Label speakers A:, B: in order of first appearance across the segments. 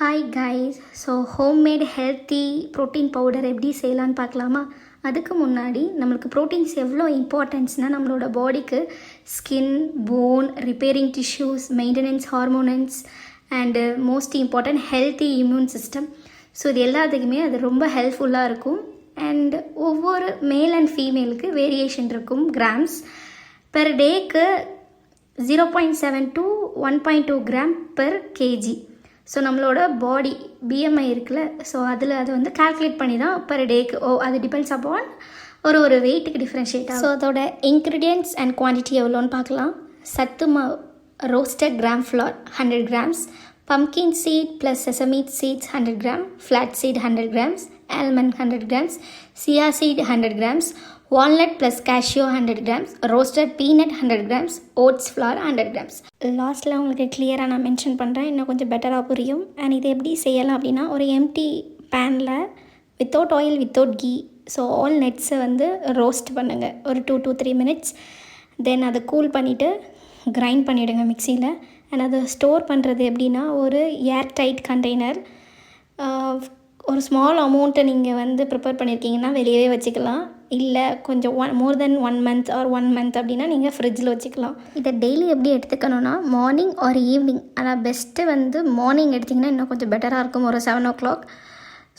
A: Hi guys. So homemade healthy protein powder எப்படி செய்யலான்னு பார்க்கலாமா? அதுக்கு முன்னாடி நம்மளுக்கு ப்ரோட்டீன்ஸ் எவ்வளோ இம்பார்ட்டன்ஸ்னால் நம்மளோட பாடிக்கு skin, bone, repairing tissues, maintenance hormones and most important healthy immune system. So இது எல்லாத்துக்குமே அது ரொம்ப ஹெல்ப்ஃபுல்லாக இருக்கும். அண்ட் ஒவ்வொரு மேல் அண்ட் ஃபீமேலுக்கு வேரியேஷன் இருக்கும். கிராம்ஸ் பெர் டேக்கு 0.7 to 1.2 gram per KG. So நம்மளோட பாடி பிஎம்ஐ இருக்குல்ல, ஸோ அதில் அதை வந்து கால்குலேட் பண்ணி தான் பர் டேக்கு அது டிபெண்ட்ஸ் அப்பான் ஒரு வெயிட்டுக்கு டிஃப்ரென்ஷியேட் ஆகும். ஸோ அதோட இன்க்ரீடியன்ட்ஸ் அண்ட் குவான்டிட்டி எவ்வளோன்னு பார்க்கலாம். சத்து மாவு, roasted gram flour 100 grams, pumpkin seed plus sesame seeds 100 grams, flax seed 100 grams, almond 100 grams, chia seed 100 grams, walnut plus cashew 100 grams, roasted peanut 100 grams, oats flour 100 grams. லாஸ்ட்டில் உங்களுக்கு கிளியராக நான் mention பண்ணுறேன், இன்னும் கொஞ்சம் பெட்டராக புரியும். அண்ட் இது எப்படி செய்யலாம் அப்படின்னா, ஒரு எம்டி பேனில் without oil without ghee, so all நட்ஸை வந்து ரோஸ்ட் பண்ணுங்கள் ஒரு 2 to 3 minutes. தென் அதை கூல் பண்ணிவிட்டு கிரைண்ட் பண்ணிவிடுங்க மிக்சியில். அண்ட் அதை ஸ்டோர் பண்ணுறது எப்படின்னா, ஒரு ஏர் டைட் கண்டெய்னர், ஒரு ஸ்மால் அமௌண்ட்டை நீங்கள் வந்து ப்ரிப்பேர் பண்ணியிருக்கீங்கன்னா வெளியவே வச்சுக்கலாம். இல்லை கொஞ்சம் more than 1 month or 1 month அப்படின்னா நீங்கள் ஃப்ரிட்ஜில் வச்சுக்கலாம். இதை டெய்லி எப்படி எடுத்துக்கணுன்னா, மார்னிங் ஆர் ஈவினிங். ஆனால் பெஸ்ட்டு வந்து மார்னிங் எடுத்திங்கன்னா இன்னும் கொஞ்சம் பெட்டராக இருக்கும். ஒரு 7 o'clock.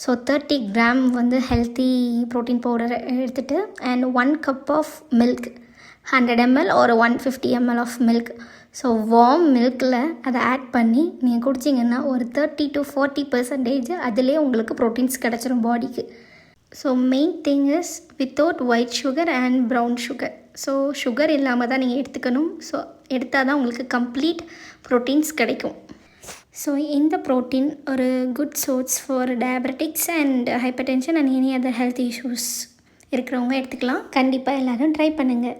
A: ஸோ 30 கிராம் வந்து ஹெல்த்தி ப்ரோட்டீன் பவுடர் எடுத்துகிட்டு and 1 cup of milk, 100 ml ஒரு 150 ml of milk. So warm மில்கில் அதை ஆட் பண்ணி நீங்கள் குடிச்சிங்கன்னா ஒரு 30 to 40% அதிலே உங்களுக்கு ப்ரோட்டீன்ஸ் கிடச்சிரும் பாடிக்கு. So main thing is without white sugar and brown sugar. So sugar இல்லாமல் தான் நீங்கள் எடுத்துக்கணும். ஸோ எடுத்தால் தான் உங்களுக்கு கம்ப்ளீட் ப்ரோட்டீன்ஸ் கிடைக்கும். ஸோ இந்த ப்ரோட்டீன் ஒரு good source for diabetics and hyper tension and any other health issues இருக்கிறவங்க எடுத்துக்கலாம். கண்டிப்பாக எல்லோரும் ட்ரை பண்ணுங்கள்.